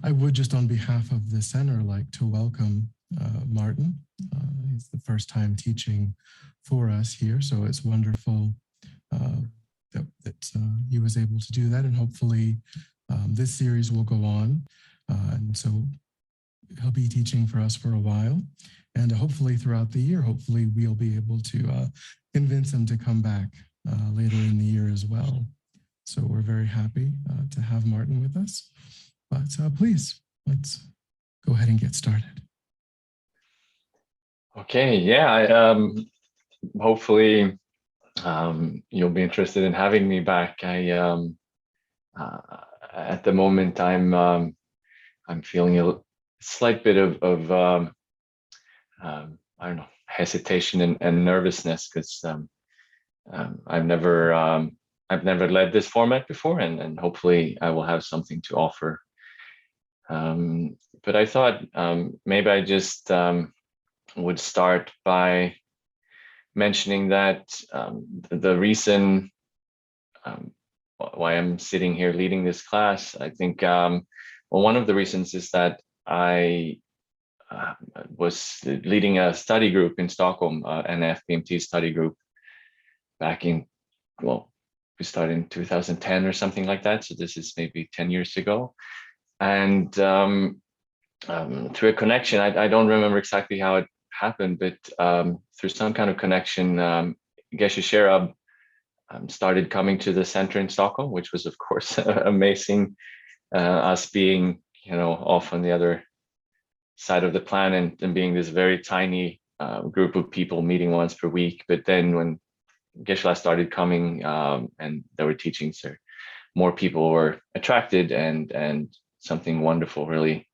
I would just on behalf of the center like to welcome Martin. He's the first time teaching for us here, so it's wonderful that he was able to do that, and hopefully this series will go on. And so he'll be teaching for us for a while, and hopefully throughout the year, hopefully we'll be able to convince him to come back later in the year as well. So we're very happy to have Martin with us. But please, let's go ahead and get started. Okay, yeah, hopefully you'll be interested in having me back. At the moment, I'm feeling a slight bit of I don't know, hesitation and nervousness, because I've never led this format before, and hopefully I will have something to offer. But I thought maybe I just would start by mentioning that the reason why I'm sitting here leading this class, I think, well, one of the reasons is that I was leading a study group in Stockholm, an FBMT study group back in, well, we started in 2010 or something like that. So this is maybe 10 years ago. And through a connection, I don't remember exactly how it happened, but through some kind of connection, Geshe Sherab started coming to the center in Stockholm, which was, of course, amazing. Us being, off on the other side of the planet and being this very tiny group of people meeting once per week. But then when Geshe started coming and there were teachings, there more people were attracted, and something wonderful really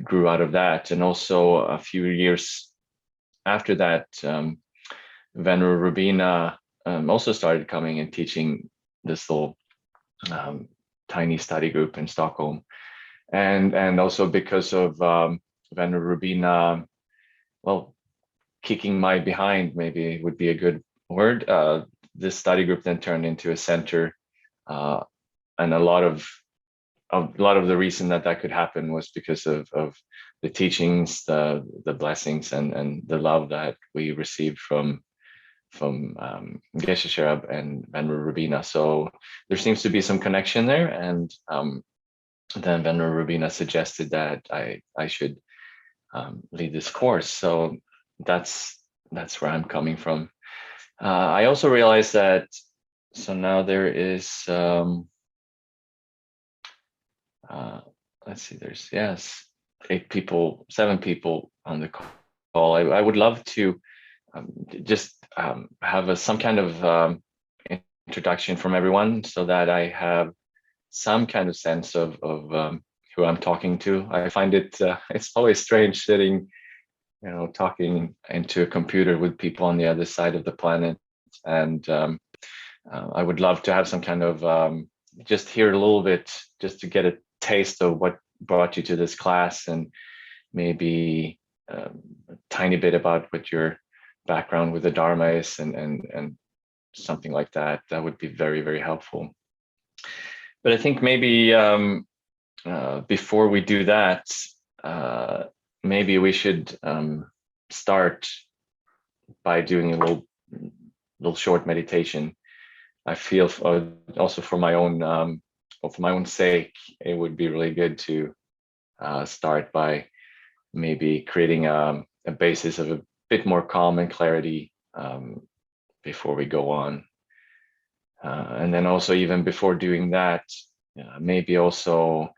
grew out of that. And also a few years after that, Venerable Rubina also started coming and teaching this little tiny study group in Stockholm. And also because of Venerable Rubina, well, kicking my behind maybe would be a good word. This study group then turned into a center, and a lot of the reason that could happen was because of the teachings, the blessings, and the love that we received from Geshe Sherab and Venerable Rubina. So there seems to be some connection there, and then Venerable Rubina suggested that I should lead this course. So that's where I'm coming from. I also realized that, so now there is let's see, there's 7 people on the call. I would love to just have some kind of introduction from everyone, so that I have some kind of sense of who I'm talking to. I find it's always strange sitting, talking into a computer with people on the other side of the planet. And I would love to have some kind of just hear a little bit, just to get a taste of what brought you to this class, and maybe a tiny bit about what your background with the Dharma is, and something like that. That would be very, very helpful. But I think maybe before we do that, maybe we should start by doing a little short meditation. I feel also for my own sake, it would be really good to start by maybe creating a basis of a bit more calm and clarity before we go on. And then also, even before doing that, maybe also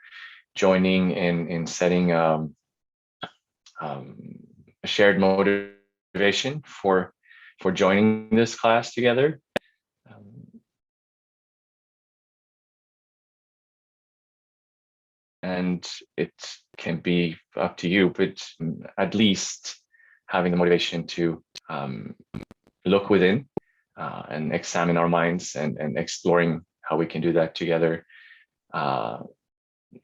joining in setting a shared motivation for joining this class together. And it can be up to you, but at least having the motivation to look within and examine our minds, and exploring how we can do that together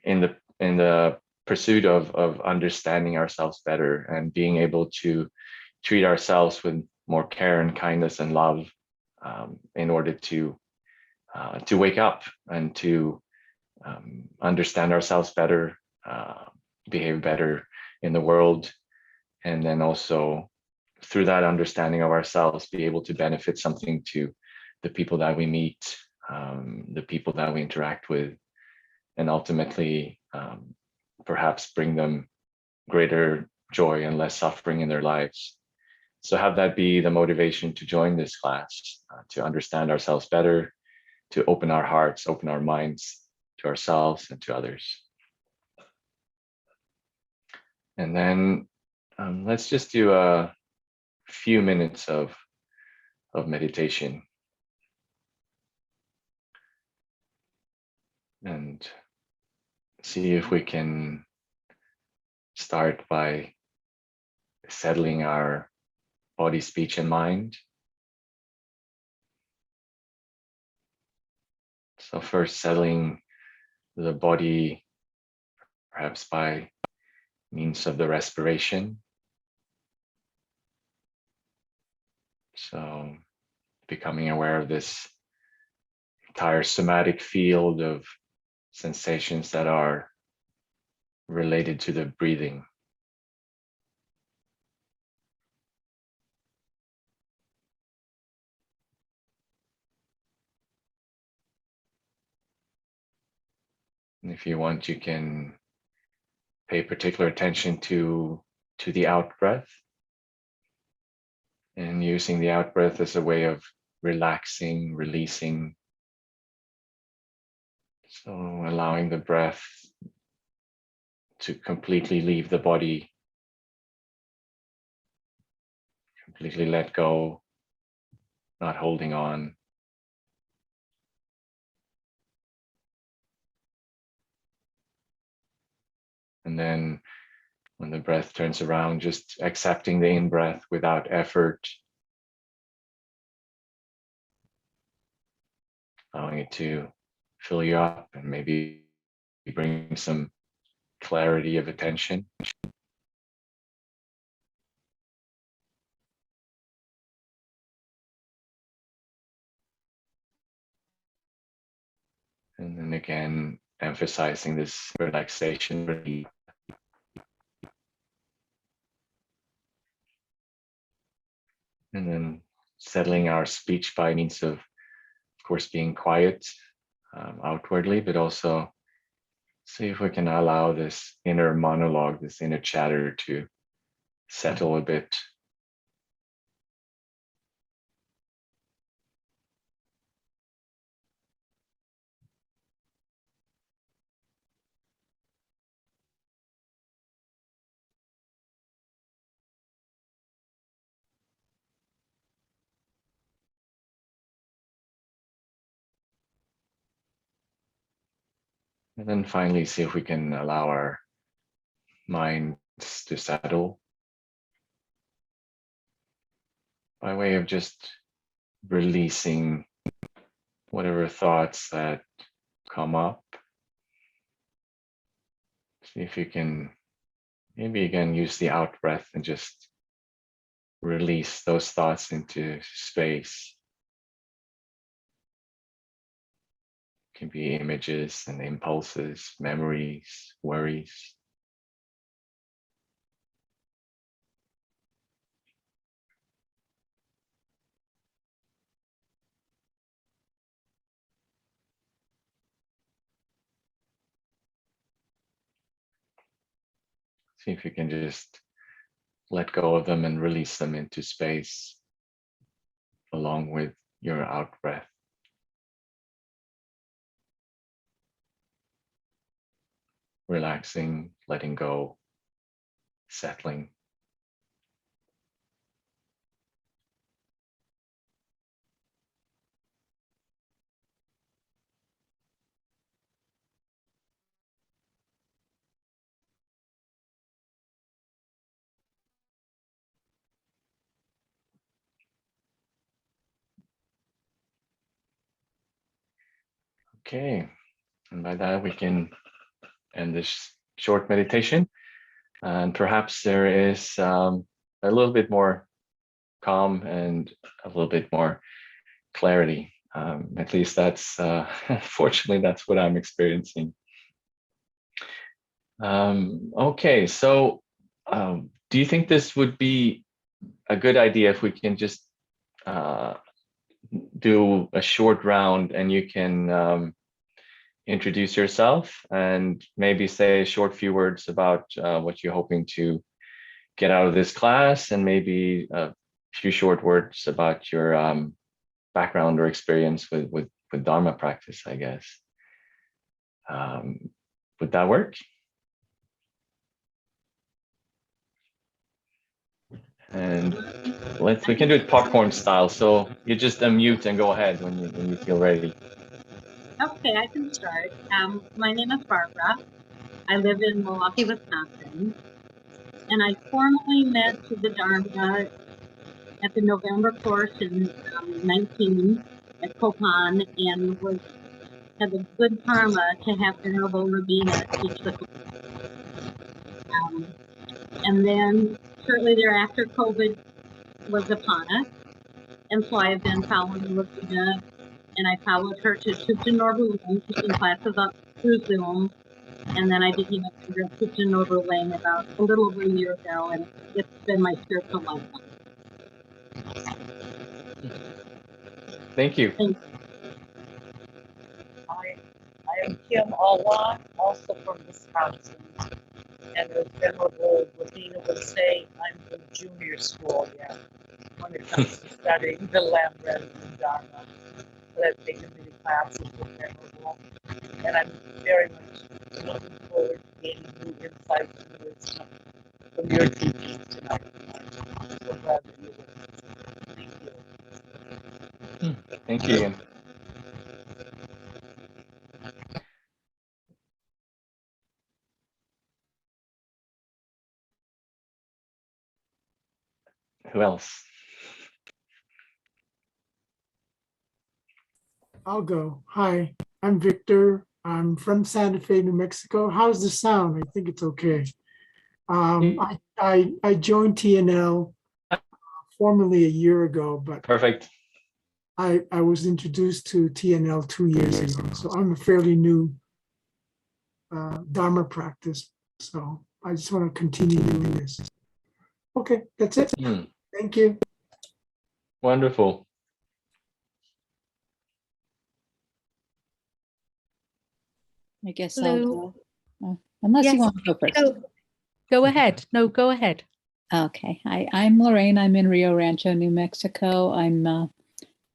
in the pursuit of understanding ourselves better, and being able to treat ourselves with more care and kindness and love, in order to wake up and to understand ourselves better, behave better in the world, and then also through that understanding of ourselves, be able to benefit something to the people that we meet, the people that we interact with, and ultimately perhaps bring them greater joy and less suffering in their lives. So have that be the motivation to join this class, to understand ourselves better, to open our hearts, open our minds to ourselves and to others. And then let's just do a few minutes of meditation. And see if we can start by settling our body, speech, and mind. So first, settling the body, perhaps by means of the respiration. So becoming aware of this entire somatic field of sensations that are related to the breathing. And if you want, you can pay particular attention to the out breath, and using the out breath as a way of relaxing, releasing. So allowing the breath to completely leave the body, completely let go, not holding on. And then when the breath turns around, just accepting the in-breath without effort, allowing it to fill you up and maybe bring some clarity of attention. And then again, emphasizing this relaxation, relief. And then settling our speech by means of course, being quiet outwardly, but also see if we can allow this inner monologue, this inner chatter to settle a bit. And then finally, see if we can allow our minds to settle by way of just releasing whatever thoughts that come up. See if you can maybe again use the out breath and just release those thoughts into space. It can be images and impulses, memories, worries. See if you can just let go of them and release them into space along with your out breath. Relaxing, letting go, settling. Okay, and by that we can end this short meditation. And perhaps there is a little bit more calm and a little bit more clarity. At least that's, fortunately, that's what I'm experiencing. Okay, so do you think this would be a good idea if we can just uh, do a short round and you can introduce yourself and maybe say a short few words about what you're hoping to get out of this class, and maybe a few short words about your background or experience with Dharma practice, I guess. Would that work? And we can do it popcorn style. So you just unmute and go ahead when you feel ready. Okay, I can start. My name is Barbara. I live in Milwaukee, Wisconsin, and I formally met the Dharma at the November course in 19 at Kopan, and had the good karma to have Venerable Rabina teach the course. And then shortly thereafter, COVID was upon us, and so I have been following Rabina, and I followed her to Thupten Norbu Lane, teaching classes up through Zoom. And then I became a member of Thupten Norbu Lane about a little over a year ago, and it's been my spiritual lifeline. Thank you. Thank you. I am Kim Alwan, also from Wisconsin. And as Venerable Ladina would say, I'm from junior school yet when it comes to studying the Lambrets and Dharma. But I've taken many classes with Venerable, and I'm very much looking forward to gaining new insights and wisdom from your teachings tonight. I'm so glad that you're with us. Thank you. Thank you again. Who else? I'll go. Hi, I'm Victor. I'm from Santa Fe, New Mexico. How's the sound? I think it's okay. I joined TNL formally a year ago, but Perfect. I was introduced to TNL 2 years ago. So I'm a fairly new Dharma practice. So I just want to continue doing this. Okay, that's it. Thank you. Wonderful. I guess Hello. I'll go. Unless you Yes. want to go first. Go ahead. No, go ahead. Okay. I'm Lorraine. I'm in Rio Rancho, New Mexico. I'm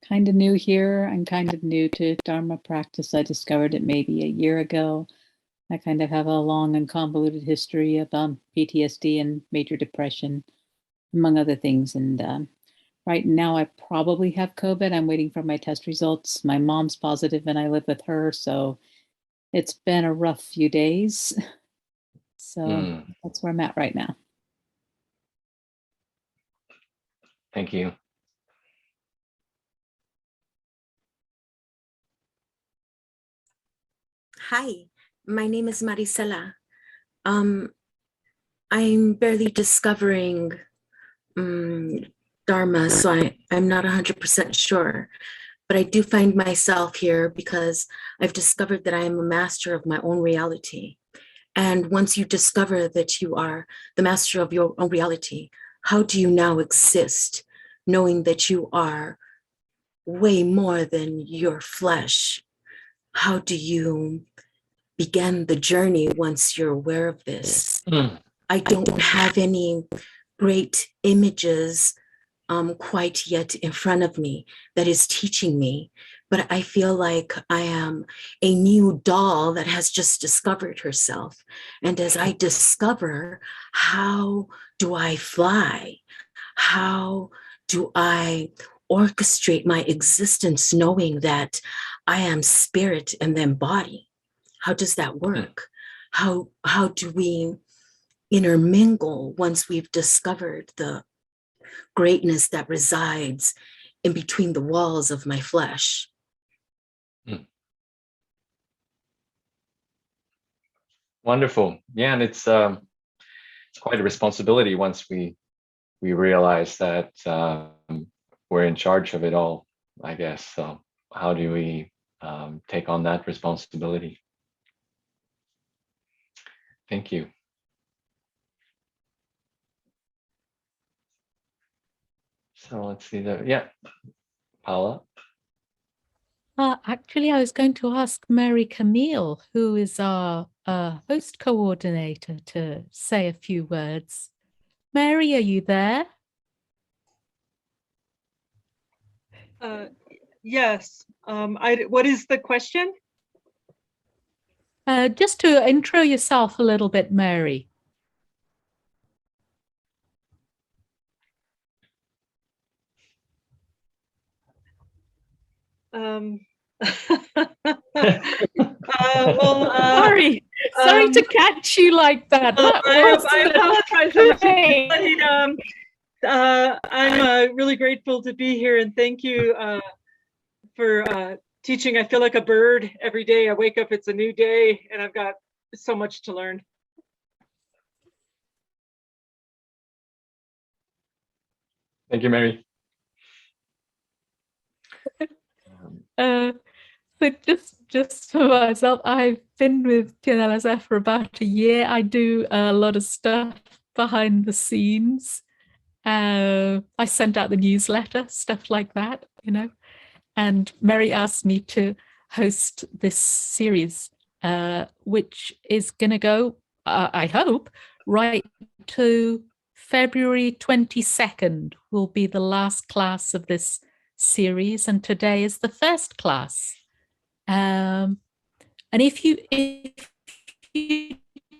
kind of new here. I'm kind of new to Dharma practice. I discovered it maybe a year ago. I kind of have a long and convoluted history of PTSD and major depression, among other things. And right now I probably have COVID. I'm waiting for my test results. My mom's positive and I live with her. So it's been a rough few days. So that's where I'm at right now. Thank you. Hi, my name is Maricela. I'm barely discovering Dharma, so I'm not 100% sure. But I do find myself here because I've discovered that I am a master of my own reality. And once you discover that you are the master of your own reality, how do you now exist, knowing that you are way more than your flesh? How do you begin the journey once you're aware of this? I don't have any great images quite yet in front of me that is teaching me, but I feel like I am a new doll that has just discovered herself. And as I discover, how do I fly? How do I orchestrate my existence knowing that I am spirit and then body? How does that work? How do we intermingle once we've discovered the greatness that resides in between the walls of my flesh? Wonderful. Yeah, and it's quite a responsibility once we realize that we're in charge of it all, I guess. So how do we take on that responsibility? Thank you. So let's see there. Yeah, Paula. Actually, I was going to ask Mary Camille, who is our host coordinator, to say a few words. Mary, are you there? Yes. What is the question? Just to intro yourself a little bit, Mary. Sorry to catch you like that. I apologize. I'm really grateful to be here, and thank you for teaching. I feel like a bird every day. I wake up, it's a new day, and I've got so much to learn. Thank you, Mary. But just for myself, I've been with TNLSF for about a year. I do a lot of stuff behind the scenes. I sent out the newsletter, stuff like that, you know. And Mary asked me to host this series, which is going to go, I hope, right to February 22nd will be the last class of this series, and today is the first class. And if you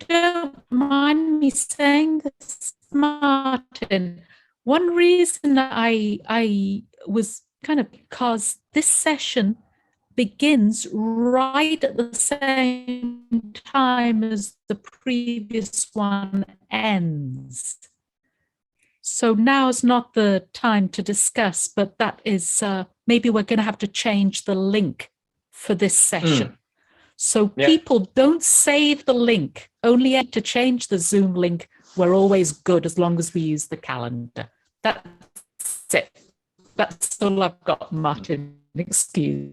don't mind me saying this, Martin, one reason I was kind of, because this session begins right at the same time as the previous one ends. So now's not the time to discuss, but that is, maybe we're going to have to change the link for this session. So people don't save the link, only to change the Zoom link. We're always good as long as we use the calendar. That's it. That's all I've got, Martin. Excuse.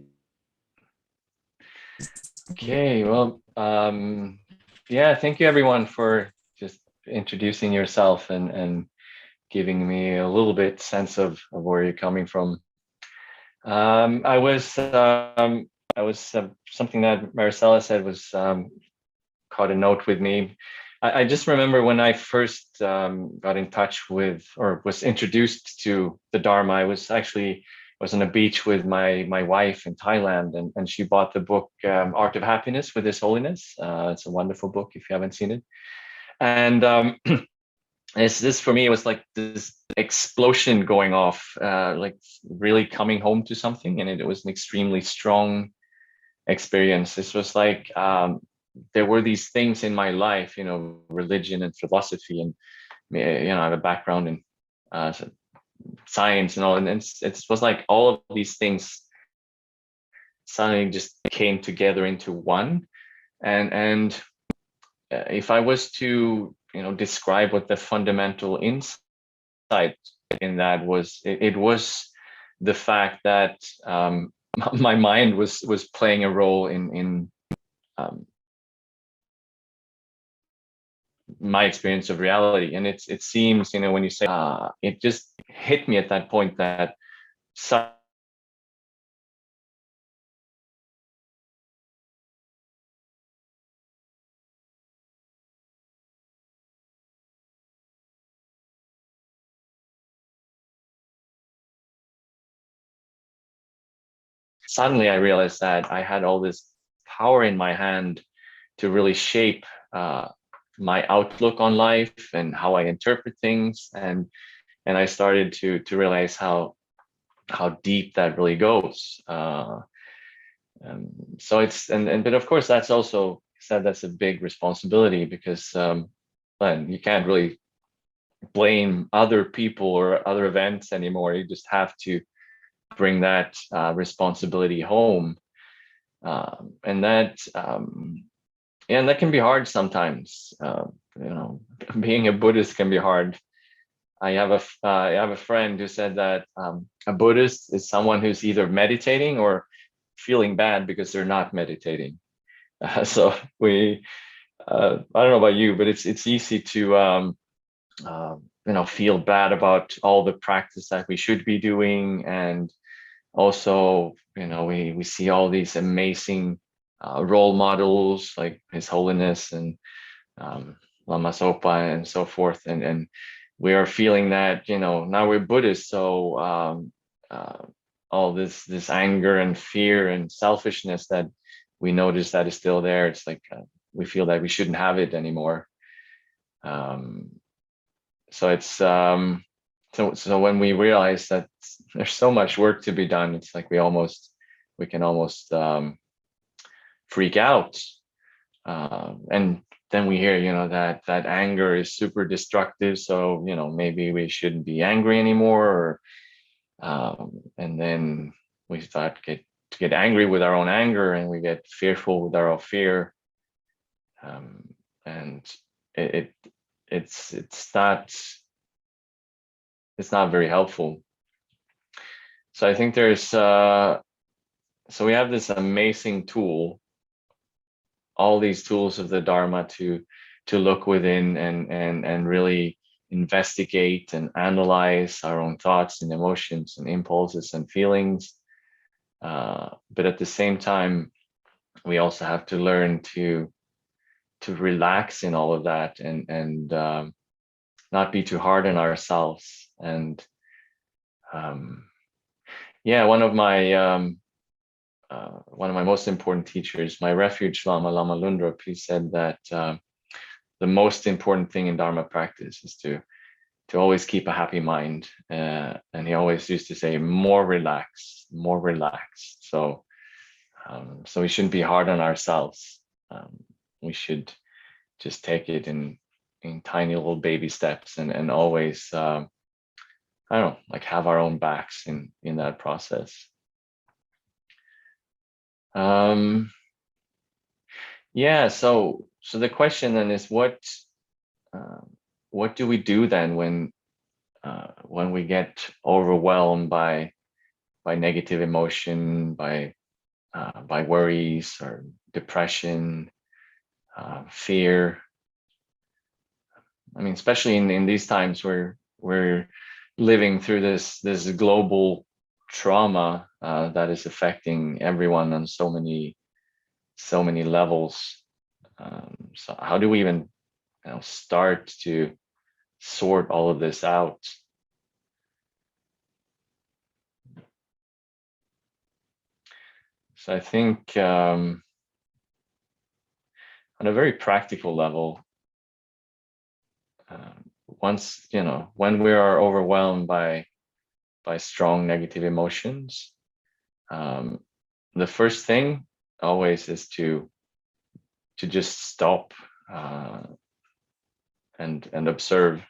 Okay, well, yeah, thank you everyone for just introducing yourself and giving me a little bit sense of where you're coming from. I was something that Maricela said was caught a note with me. I just remember when I first got in touch with, or was introduced to the Dharma, I was on a beach with my wife in Thailand, and she bought the book Art of Happiness with His Holiness. It's a wonderful book if you haven't seen it. And this for me, it was like this explosion going off, like really coming home to something, and it was an extremely strong experience. This was like there were these things in my life, you know, religion and philosophy, and you know, I have a background in science and all, and it was like all of these things suddenly just came together into one. And if I was to, you know, describe what the fundamental insight in that was, it was the fact that my mind was playing a role in my experience of reality. And it seems, you know, when you say it just hit me at that point that suddenly I realized that I had all this power in my hand to really shape my outlook on life and how I interpret things, and I started to realize how deep that really goes. So it's but of course that's also said that's a big responsibility, because you can't really blame other people or other events anymore. You just have to bring that responsibility home, and that and that can be hard sometimes. You know, being a Buddhist can be hard. I have a friend who said that a Buddhist is someone who's either meditating or feeling bad because they're not meditating. So I don't know about you, but it's easy to feel bad about all the practice that we should be doing, and also we see all these amazing role models like His Holiness and Lama Zopa and so forth, and we are feeling that now we're Buddhist, so all this anger and fear and selfishness that we notice that is still there. It's like we feel that we shouldn't have it anymore. So it's so when we realize that there's so much work to be done, it's like we can almost freak out, and then we hear that anger is super destructive, so maybe we shouldn't be angry anymore, or and then we start to get angry with our own anger, and we get fearful with our own fear, and it's not very helpful. So I think there's so we have this amazing tool, all these tools of the Dharma to look within and really investigate and analyze our own thoughts and emotions and impulses and feelings. But at the same time, we also have to learn to relax in all of that, and not be too hard on ourselves. And one of my most important teachers, my refuge Lama Lundrup, he said that the most important thing in Dharma practice is to always keep a happy mind, and he always used to say more relaxed. So we shouldn't be hard on ourselves. We should just take it in tiny little baby steps, and always have our own backs in that process. So the question then is, what do we do then when we get overwhelmed by negative emotion, by worries or depression, fear? I mean, especially in these times where we're living through this global trauma that is affecting everyone on so many levels. So how do we even start to sort all of this out? So I think on a very practical level, when we are overwhelmed by strong negative emotions, the first thing always is to just stop and observe.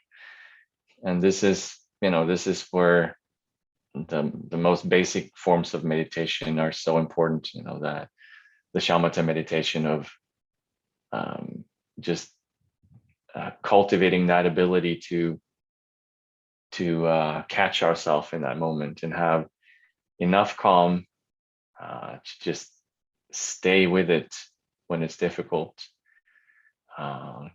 And this is where the most basic forms of meditation are so important. That the shamatha meditation of just cultivating that ability to catch ourselves in that moment and have enough calm to just stay with it when it's difficult. And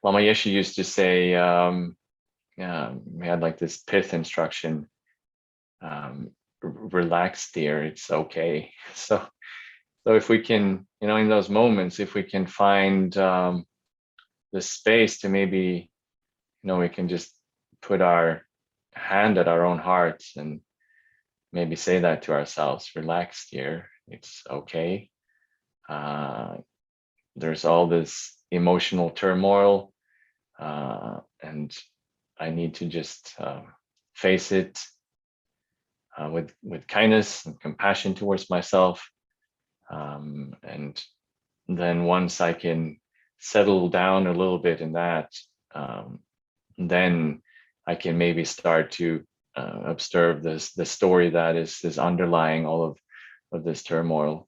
Lama Yeshe used to say, we had like this pith instruction, relax dear, it's okay. So if we can, in those moments, if we can find the space to maybe, we can just put our hand at our own hearts and maybe say that to ourselves, relax dear, it's okay. There's all this emotional turmoil, and I need to just face it with kindness and compassion towards myself. And then once I can settle down a little bit in that, then I can maybe start to observe the story that is underlying all of this turmoil.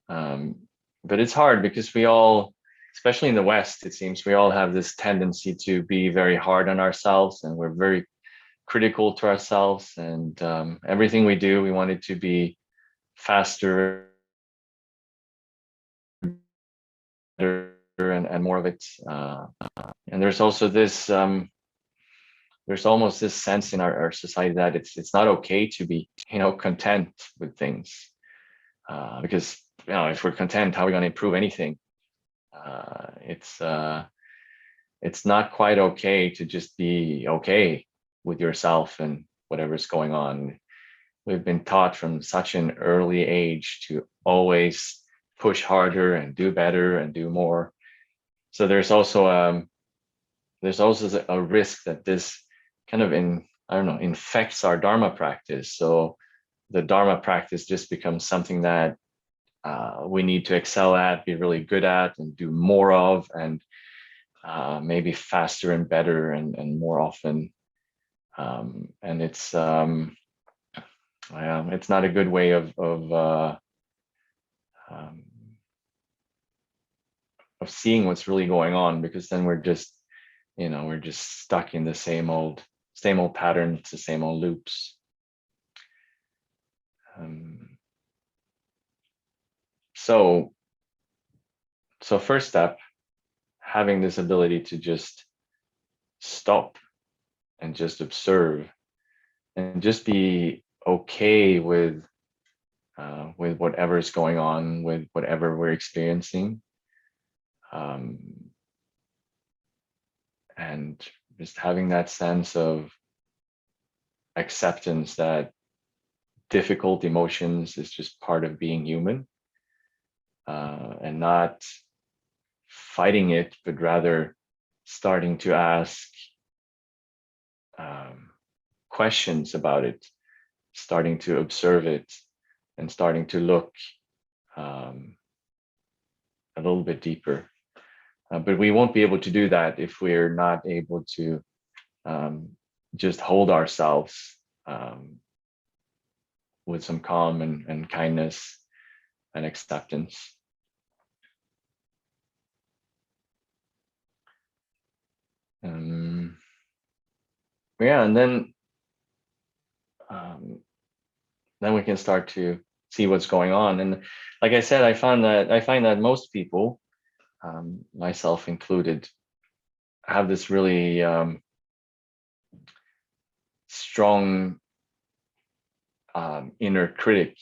But it's hard because we all, especially in the West, it seems we all have this tendency to be very hard on ourselves, and we're very critical to ourselves, and everything we do, we want it to be faster and more of it. And there's also this, there's almost this sense in our society that it's not okay to be, content with things, because if we're content, how are we going to improve anything? It's not quite okay to just be okay with yourself and whatever's going on. We've been taught from such an early age to always push harder and do better and do more. So there's also a risk that this kind of infects our Dharma practice. So the Dharma practice just becomes something that we need to excel at, be really good at, and do more of, and maybe faster and better and more often. And it's not a good way of seeing what's really going on, because then we're just stuck in the same old patterns, the same old loops. So first step, having this ability to just stop and just observe and just be okay with whatever is going on, with whatever we're experiencing, and just having that sense of acceptance that difficult emotions is just part of being human, and not fighting it, but rather starting to ask questions about it, starting to observe it, and starting to look a little bit deeper. But we won't be able to do that if we're not able to just hold ourselves with some calm and kindness and acceptance. And then we can start to see what's going on. And like I said, I find that most people, myself included, have this really strong inner critic.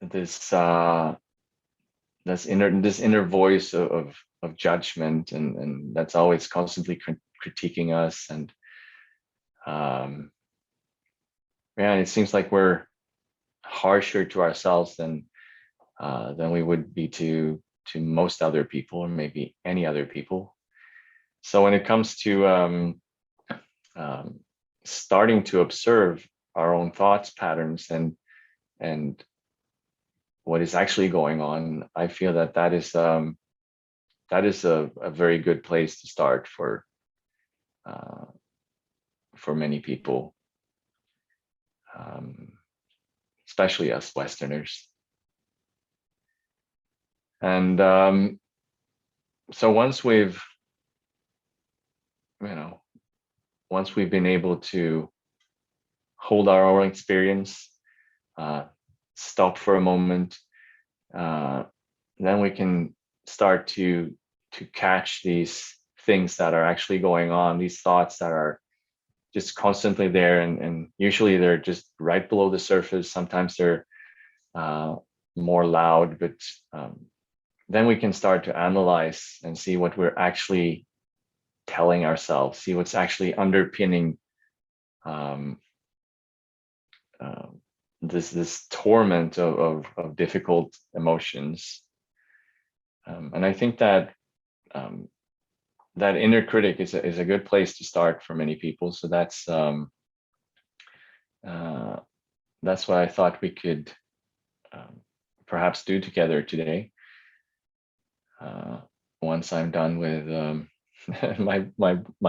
This inner voice of judgment, and that's always constantly critiquing us, and it seems like we're harsher to ourselves than we would be to most other people, or maybe any other people. So when it comes to starting to observe our own thoughts patterns and what is actually going on, I feel that is a very good place to start for many people, especially us Westerners. And so once we've been able to hold our own experience, stop for a moment, then we can start to catch these things that are actually going on, these thoughts that are just constantly there, and usually they're just right below the surface. Sometimes they're more loud, but then we can start to analyze and see what we're actually telling ourselves, see what's actually underpinning this torment of difficult emotions. And I think that that inner critic is a good place to start for many people. So that's what I thought we could perhaps do together today. Once I'm done with my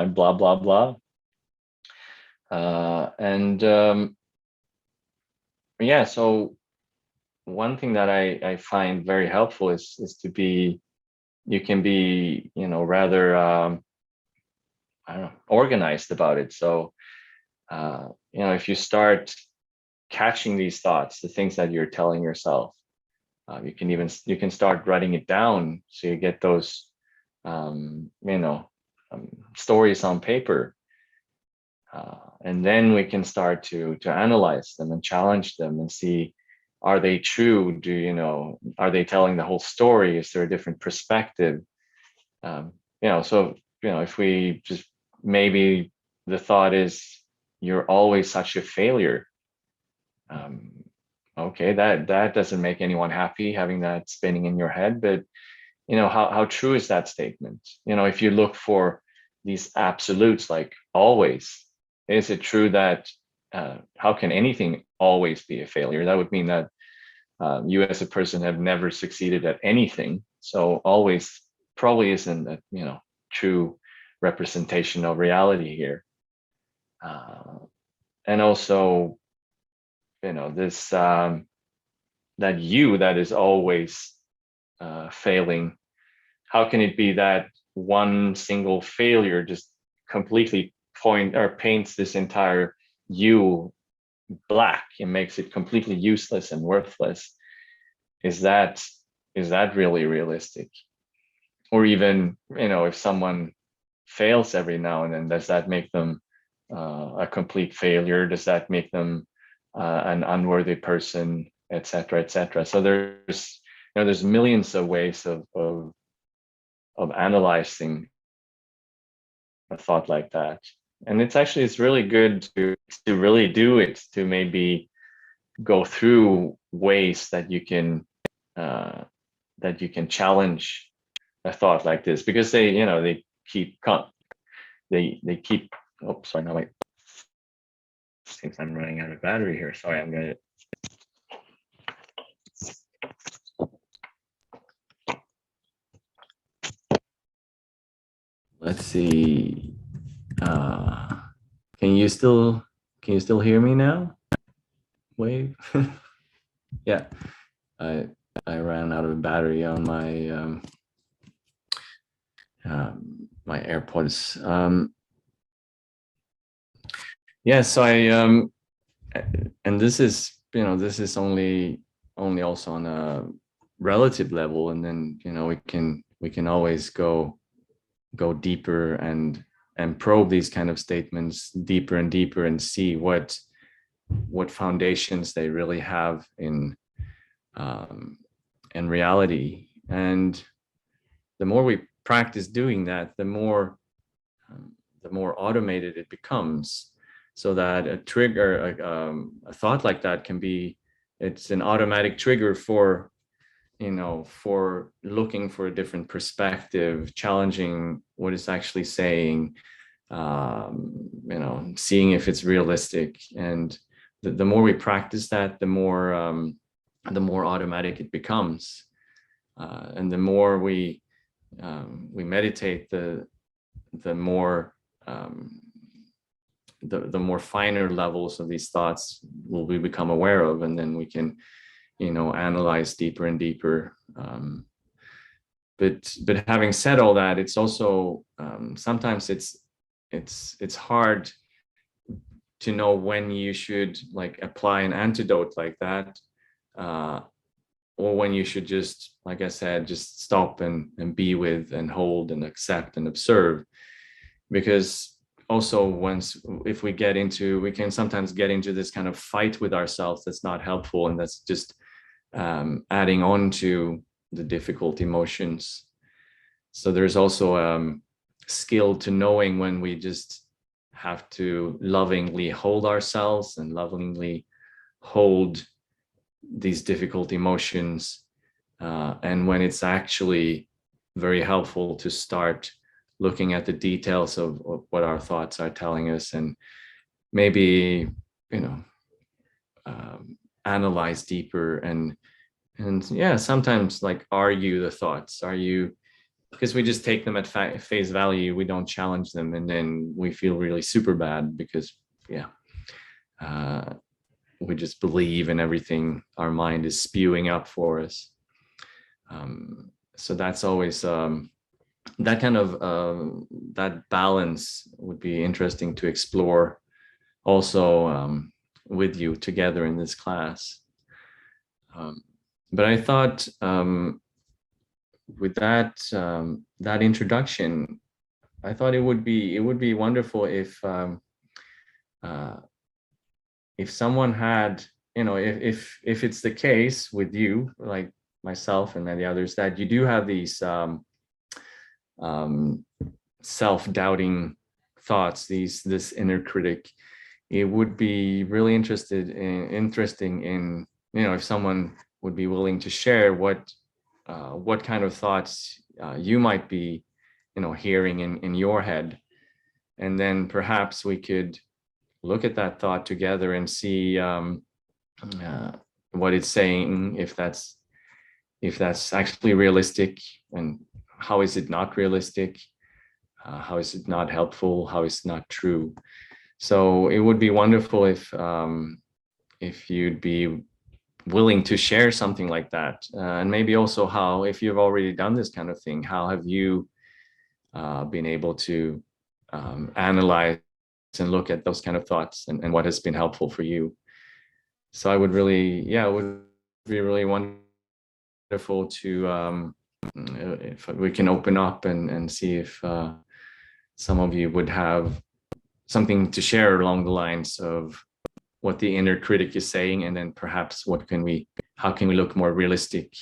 blah blah blah, so one thing that I find very helpful is to be, you can be, rather organized about it. So if you start catching these thoughts, the things that you're telling yourself, You can start writing it down, so you get those stories on paper, and then we can start to analyze them and challenge them and see, are they true? Are they telling the whole story? Is there a different perspective? If we just, maybe the thought is, you're always such a failure. Okay, that doesn't make anyone happy, having that spinning in your head. But how true is that statement? If you look for these absolutes, like always, is it true that how can anything always be a failure? That would mean that you as a person have never succeeded at anything. So always probably isn't a true representation of reality here. And also, this that you that is always failing, how can it be that one single failure just completely paints this entire you black and makes it completely useless and worthless? Is that really realistic? Or even, if someone fails every now and then, does that make them a complete failure? Does that make them an unworthy person, etc., etc.? So there's millions of ways of analyzing a thought like that. And it's really good to really do it, to maybe go through ways that you can challenge a thought like this, because they keep oh, sorry, no, wait, since I'm running out of battery here, sorry, I'm gonna let's see. Can you still hear me now? Wave. Yeah, I ran out of battery on my my AirPods. Yeah, so and this is only also on a relative level, and then we can always go deeper and probe these kind of statements deeper and deeper and see what foundations they really have in reality. And the more we practice doing that, the more automated it becomes, so that a trigger, a thought like that can be, it's an automatic trigger for for looking for a different perspective, challenging what it's actually saying, seeing if it's realistic. And the more we practice that, the more automatic it becomes, and the more we meditate, the more the more finer levels of these thoughts will we become aware of, and then we can analyze deeper and deeper. But having said all that, it's also sometimes it's hard to know when you should apply an antidote like that, or when you should just, like I said, just stop and be with and hold and accept and observe. Because also if we can sometimes get into this kind of fight with ourselves that's not helpful, and that's just adding on to the difficult emotions. So there's also skill to knowing when we just have to lovingly hold ourselves and lovingly hold these difficult emotions, and when it's actually very helpful to start looking at the details of what our thoughts are telling us, and maybe analyze deeper and yeah, sometimes argue the thoughts. Because we just take them at face value, we don't challenge them, and then we feel really super bad because we just believe in everything our mind is spewing up for us. So that's always that kind of that balance would be interesting to explore also with you together in this class. but I thought with that introduction, I thought it would be wonderful if someone had, if it's the case with you, like myself and many others, that you do have these self-doubting thoughts, this inner critic, it would be really interesting in, if someone would be willing to share what kind of thoughts you might be, hearing in your head, and then perhaps we could look at that thought together and see what it's saying, if that's actually realistic, and how is it not realistic, how is it not helpful, how is it not true. So it would be wonderful if you'd be willing to share something like that, and maybe also how, if you've already done this kind of thing, how have you been able to analyze and look at those kind of thoughts, and what has been helpful for you. So I would really, it would be really wonderful to, if we can open up and see if some of you would have something to share along the lines of what the inner critic is saying, and then perhaps how can we look more realistic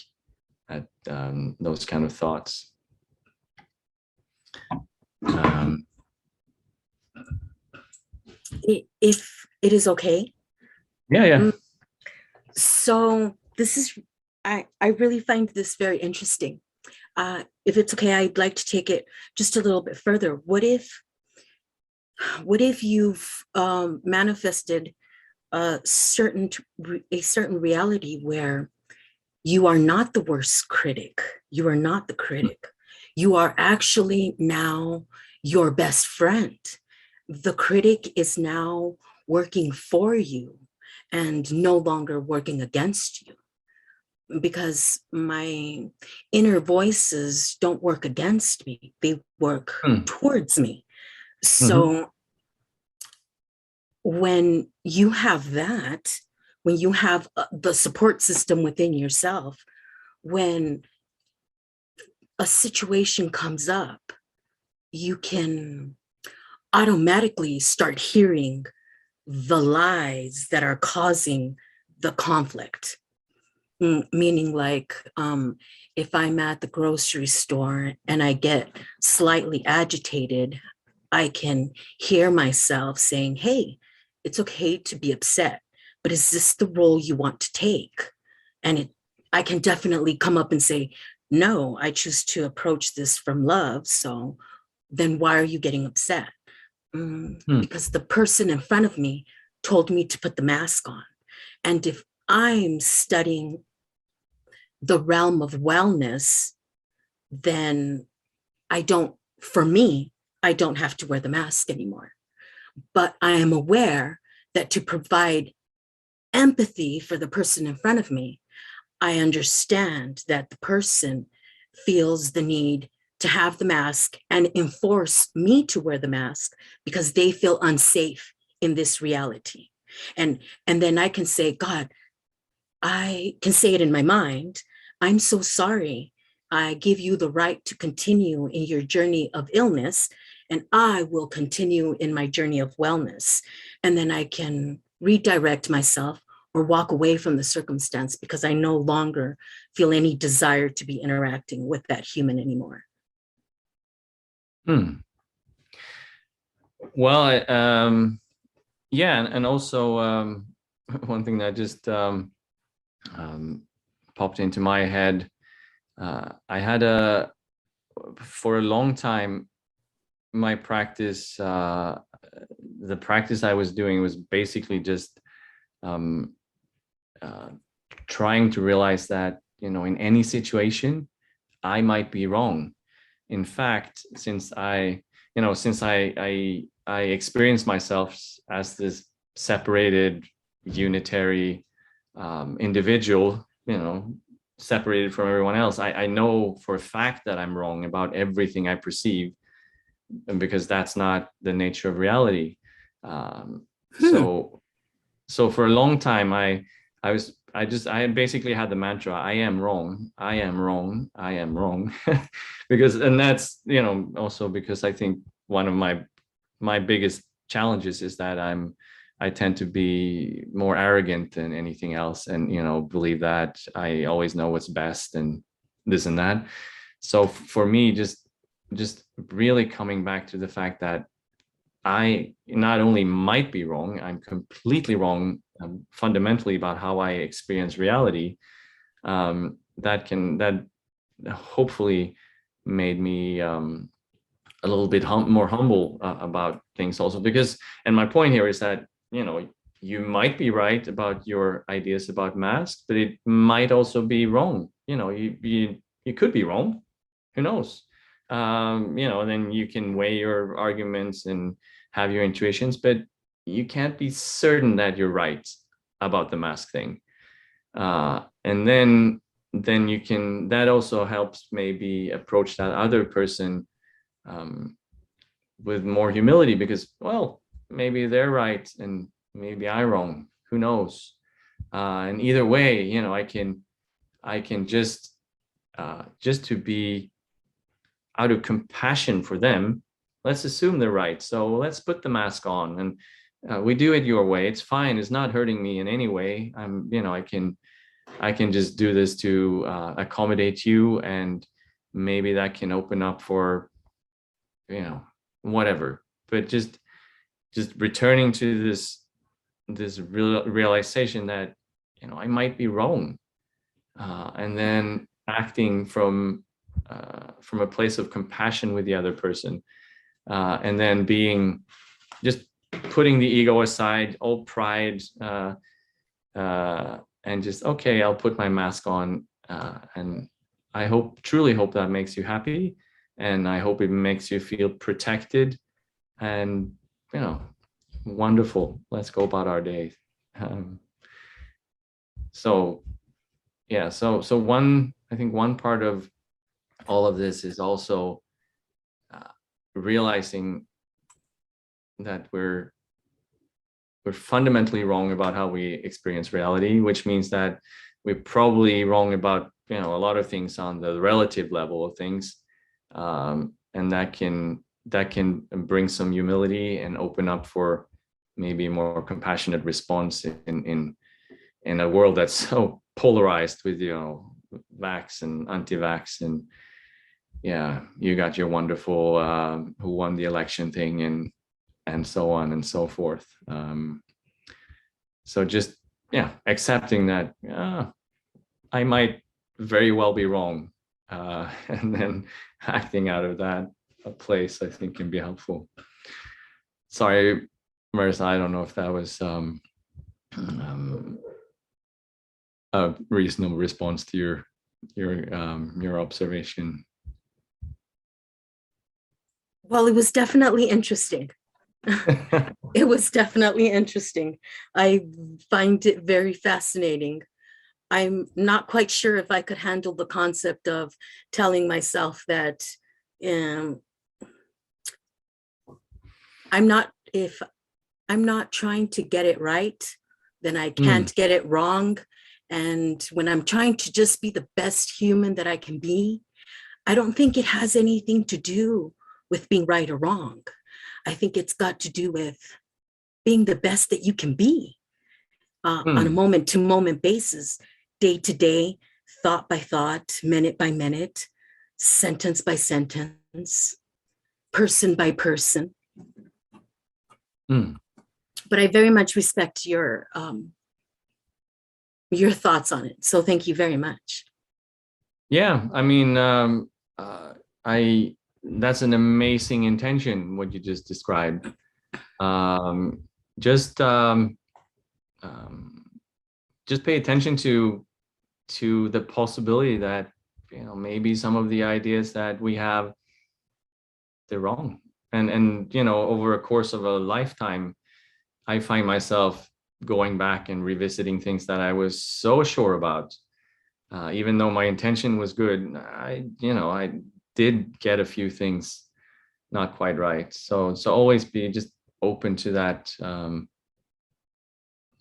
at those kind of thoughts. If it is okay. Yeah. So this is, I really find this very interesting. If it's okay, I'd like to take it just a little bit further. What if you've manifested a certain reality where you are not the worst critic, you are not the critic, you are actually now your best friend. The critic is now working for you and no longer working against you, because my inner voices don't work against me, they work towards me. So when you have that, when you have the support system within yourself, when a situation comes up, you can automatically start hearing the lies that are causing the conflict. Meaning, like, if I'm at the grocery store and I get slightly agitated, I can hear myself saying, hey, it's okay to be upset, but is this the role you want to take? And I can definitely come up and say, no, I choose to approach this from love. So then why are you getting upset? Because the person in front of me told me to put the mask on. And if I'm studying the realm of wellness, then I don't have to wear the mask anymore. But I am aware that to provide empathy for the person in front of me, I understand that the person feels the need to have the mask and enforce me to wear the mask because they feel unsafe in this reality. And then I can say, God, I can say it in my mind, I'm so sorry. I give you the right to continue in your journey of illness, and I will continue in my journey of wellness. And then I can redirect myself or walk away from the circumstance because I no longer feel any desire to be interacting with that human anymore. Well, yeah, and also one thing that just popped into my head, I had for a long time, my practice, the practice I was doing was basically just trying to realize that, in any situation, I might be wrong. In fact, since I experienced myself as this separated, unitary individual, separated from everyone else, I know for a fact that I'm wrong about everything I perceive, and because that's not the nature of reality. So for a long time, I I basically had the mantra, I am wrong, I am wrong, I am wrong. Because, and that's, you know, also because I think one of my biggest challenges is that I tend to be more arrogant than anything else, and, you know, believe that I always know what's best and this and that. So for me, just really coming back to the fact that I not only might be wrong, I'm completely wrong fundamentally about how I experience reality. That hopefully made me a little bit more humble about things also, because, and my point here is that, you know, you might be right about your ideas about masks, but it might also be wrong. You know, you could be wrong. Who knows? You know, then you can weigh your arguments and have your intuitions, but you can't be certain that you're right about the mask thing. And then you can, that also helps maybe approach that other person with more humility, because, well, maybe they're right and maybe I'm wrong. Who knows? And either way, you know, I can just to be out of compassion for them, let's assume they're right. So let's put the mask on, and we do it your way. It's fine. It's not hurting me in any way. I'm, you know, I can just do this to accommodate you, and maybe that can open up for, you know, whatever. But just returning to this realization that, you know, I might be wrong, and then acting from a place of compassion with the other person, and then being, just putting the ego aside, all pride, and just, okay, I'll put my mask on, and I truly hope that makes you happy, and I hope it makes you feel protected, and, you know, wonderful. Let's go about our day. So yeah, so I think one part of all of this is also realizing that we're fundamentally wrong about how we experience reality, which means that we're probably wrong about, you know, a lot of things on the relative level of things, and that can bring some humility and open up for maybe a more compassionate response in a world that's so polarized with, you know, vax and anti-vax, and yeah, you got your wonderful who won the election thing, and so on and so forth. So just, yeah, accepting that I might very well be wrong, and then acting out of that place, I think, can be helpful. Sorry, Marissa, I don't know if that was a reasonable response to your observation. Well, it was definitely interesting. It was definitely interesting. I find it very fascinating. I'm not quite sure if I could handle the concept of telling myself that if I'm not trying to get it right, then I can't get it wrong. And when I'm trying to just be the best human that I can be, I don't think it has anything to do with being right or wrong. I think it's got to do with being the best that you can be on a moment to moment basis, day to day, thought by thought, minute by minute, sentence by sentence, person by person. But I very much respect your thoughts on it. So thank you very much. Yeah, I mean, that's an amazing intention, what you just described. Just pay attention to the possibility that, you know, maybe some of the ideas that we have, they're wrong. And you know, over a course of a lifetime, I find myself going back and revisiting things that I was so sure about, even though my intention was good. I did get a few things not quite right. So always be just open to that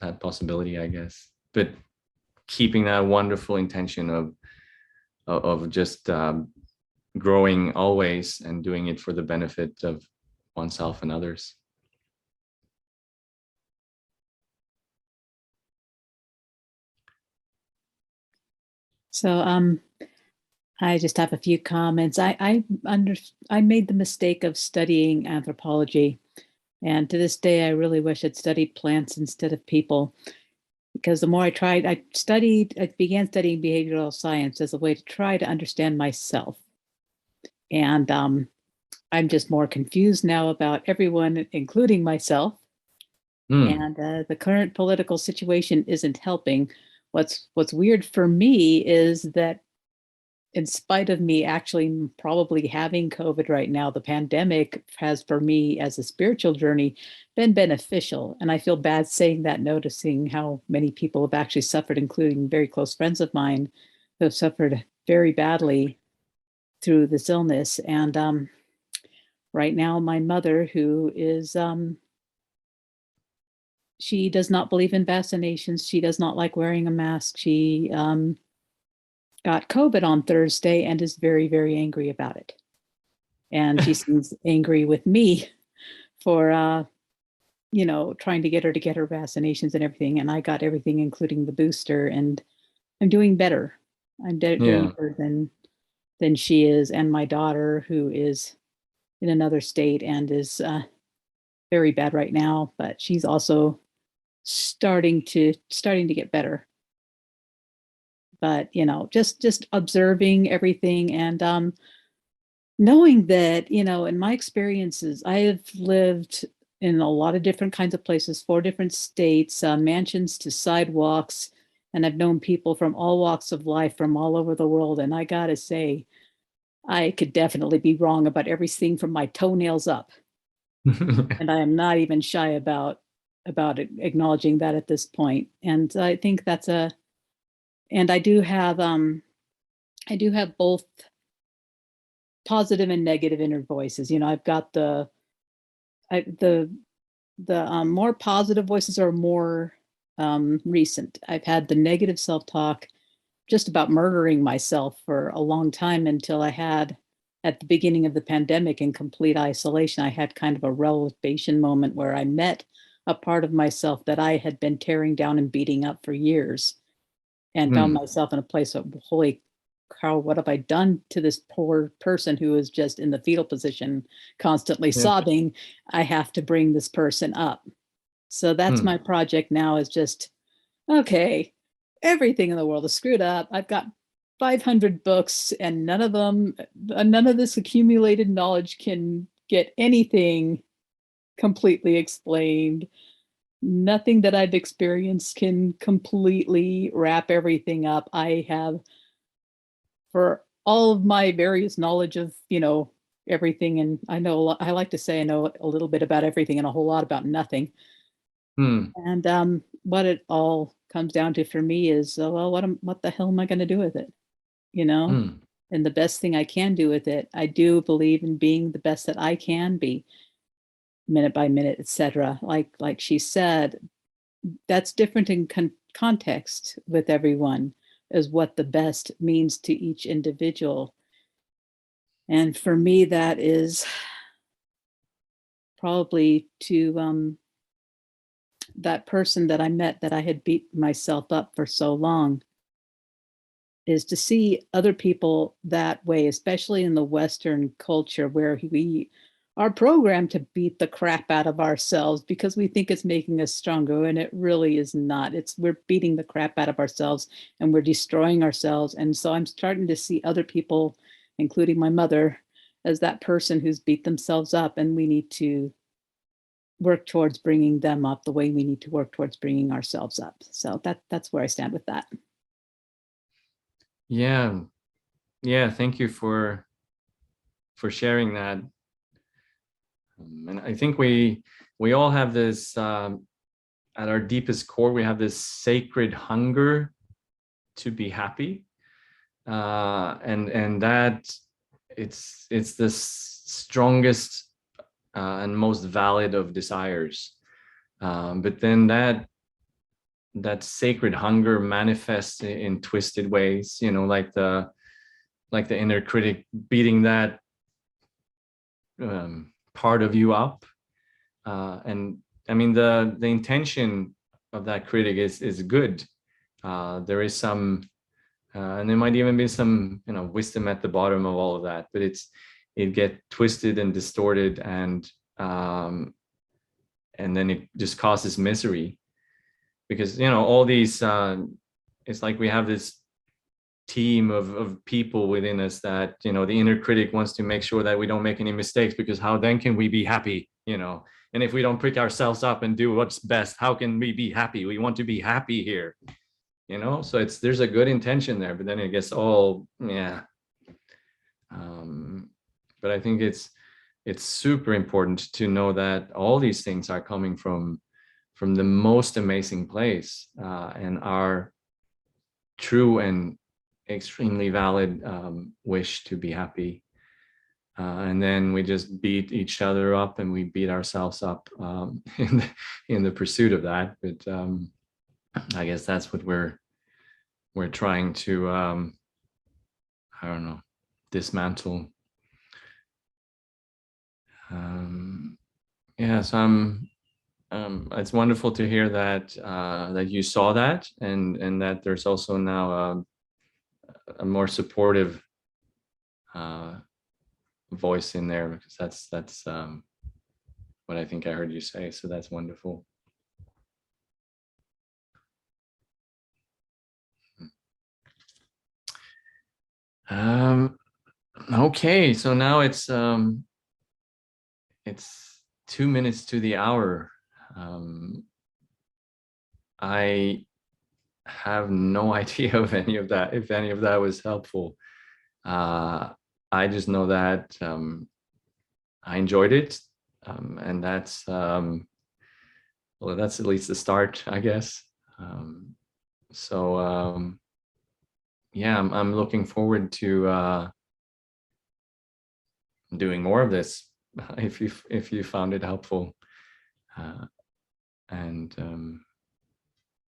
that possibility, I guess. But keeping that wonderful intention of just growing always and doing it for the benefit of oneself and others. So I just have a few comments. I made the mistake of studying anthropology, and to this day I really wish I'd studied plants instead of people, because the more I tried, I began studying behavioral science as a way to try to understand myself. And I'm just more confused now about everyone, including myself. And the current political situation isn't helping. What's weird for me is that in spite of me actually probably having COVID right now, the pandemic has, for me as a spiritual journey, been beneficial. And I feel bad saying that, noticing how many people have actually suffered, including very close friends of mine who have suffered very badly through this illness. And right now, my mother, who is, she does not believe in vaccinations. She does not like wearing a mask. She got COVID on Thursday and is very, very angry about it. And she seems angry with me for, trying to get her vaccinations and everything. And I got everything, including the booster, and I'm doing better. I'm doing better than she is. And my daughter, who is in another state and is very bad right now, but she's also starting to get better. But just observing everything and knowing that, in my experiences, I have lived in a lot of different kinds of places, 4 different states, mansions to sidewalks, and I've known people from all walks of life from all over the world. And I gotta say, I could definitely be wrong about everything from my toenails up. And I am not even shy about acknowledging that at this point. And I think that's and I do have both positive and negative inner voices. I've got the more positive voices are more recent. I've had the negative self-talk just about murdering myself for a long time, until I had, at the beginning of the pandemic, in complete isolation, I had kind of a revelation moment where I met a part of myself that I had been tearing down and beating up for years, and found myself in a place of, holy cow, what have I done to this poor person who is just in the fetal position, constantly sobbing? I have to bring this person up. So that's my project now, is just, okay, everything in the world is screwed up. I've got 500 books, and none of this accumulated knowledge can get anything completely explained. Nothing that I've experienced can completely wrap everything up. I have, for all of my various knowledge of, everything, and I know a lot, I like to say I know a little bit about everything and a whole lot about nothing. And what it all comes down to for me is, well, what the hell am I going to do with it? And the best thing I can do with it, I do believe in being the best that I can be, minute by minute, etc. Like she said, that's different in context with everyone, as what the best means to each individual. And for me, that is probably to that person that I met, that I had beat myself up for so long, is to see other people that way, especially in the Western culture, where we are programmed to beat the crap out of ourselves because we think it's making us stronger, and it really is not. We're beating the crap out of ourselves, and we're destroying ourselves. And so I'm starting to see other people, including my mother, as that person who's beat themselves up, and we need to work towards bringing them up the way we need to work towards bringing ourselves up. So that's where I stand with that. Yeah. Thank you for sharing that. And I think we all have this, at our deepest core, we have this sacred hunger to be happy, and that it's the strongest and most valid of desires. But then that that sacred hunger manifests in twisted ways, you know, like the inner critic beating that part of you up. And I mean, the intention of that critic is good. There is some, and there might even be some, you know, wisdom at the bottom of all of that, but it get twisted and distorted, and then it just causes misery, because, you know, all these, it's like we have this team of people within us that, you know, the inner critic wants to make sure that we don't make any mistakes, because how then can we be happy, you know? And if we don't pick ourselves up and do what's best, how can we be happy? We want to be happy here, you know? So there's a good intention there, but then it gets all, yeah. But I think it's super important to know that all these things are coming from the most amazing place, and our true and extremely valid wish to be happy. And then we just beat each other up, and we beat ourselves up in the pursuit of that. But I guess that's what we're trying to, I don't know, dismantle. Yeah, so it's wonderful to hear that that you saw that, and that there's also now a more supportive voice in there, because that's what I think I heard you say. So that's wonderful. Okay, so now it's 2 minutes to the hour. I have no idea if any of that was helpful. I just know that I enjoyed it, and that's well, that's at least the start, I guess. Yeah, I'm looking forward to doing more of this, if you found it helpful.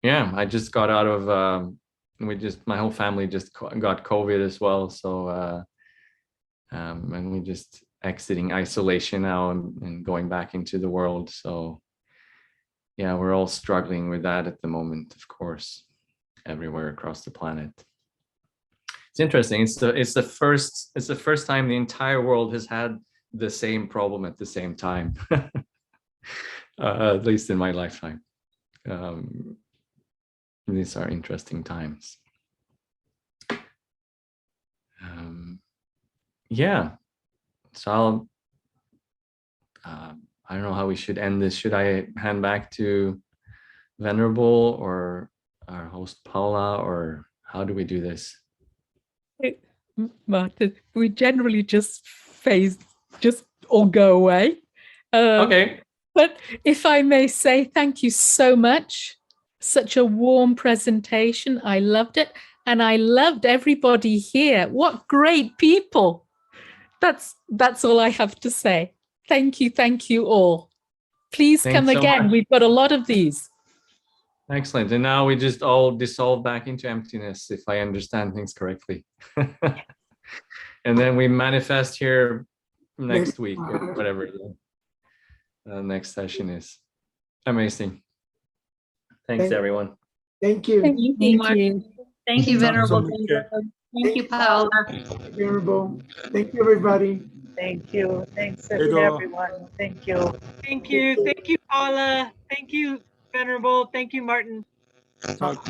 Yeah, I just got out of my whole family just got COVID as well, so and we just exiting isolation now and going back into the world. So yeah, we're all struggling with that at the moment, of course, everywhere across the planet. It's interesting. It's the first time the entire world has had the same problem at the same time, at least in my lifetime. These are interesting times. Yeah, so I don't know how we should end this. Should I hand back to Venerable or our host Paula, or how do we do this? Martin, we generally just all go away. Okay. But if I may say, thank you so much. Such a warm presentation. I loved it. And I loved everybody here. What great people. That's all I have to say. Thank you all. Please Thanks come so again. much. We've got a lot of these. Excellent. And now we just all dissolve back into emptiness, if I understand things correctly. And then we manifest here next week, or whatever the next session is. Amazing. Thanks, everyone. Thank you. Thank you. Thank you, Venerable. Thank you, Paula. Venerable. Thank you, everybody. Thank you. Thanks, everyone. Thank you. Thank you. Thank you, Paula. Thank you, Venerable. Thank you, Martin. Talk.